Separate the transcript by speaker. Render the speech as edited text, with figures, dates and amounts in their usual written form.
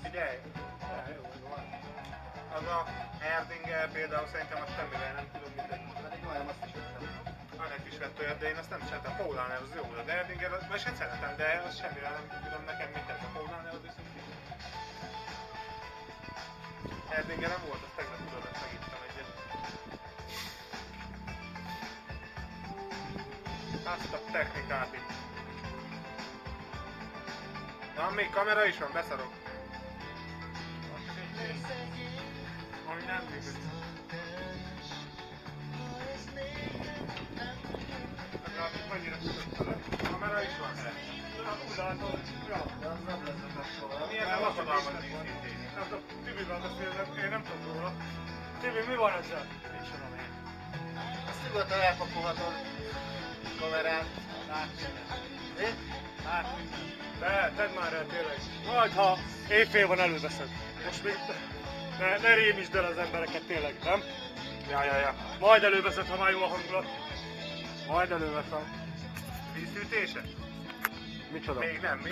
Speaker 1: Figyelj! Az a Erdinger például szerintem azt semmivel nem tudom mindent.
Speaker 2: Pedig olyan azt is vettem.
Speaker 1: Annak is vett olyat, de én azt nem szeretem. Paulaner az jó, de Erdinger, vagy hát szeretem, de azt semmivel nem tudom nekem mit ez a Paulaner, az viszont jó. Erdinger nem volt, azt tegnap tudod, azt megittem egyet. Azt a technikát itt. Na, még kamera is van, beszarok. Ami nem működik. Annyira tudod, kamera is van rá. Úgy látom, ja.
Speaker 2: De az nem lesz a kapcsolat.
Speaker 1: Milyen lakodalmat nézni? Hát a Tibivel beszélek, én nem tudom róla. Tibi, mi van ezzel? Nincs tudom én.
Speaker 2: Azt nyugodtan elpakolhatod kamerán. Mi?
Speaker 1: De, tedd már el tényleg. Majd ha éjfél van előveszed. Most még ne rémítsd el az embereket tényleg, nem? Ja. Majd előveszed, ha már jó a hangulat. Majd előveszem. Vízhűtése?
Speaker 2: Micsoda?
Speaker 1: Még nem, mi?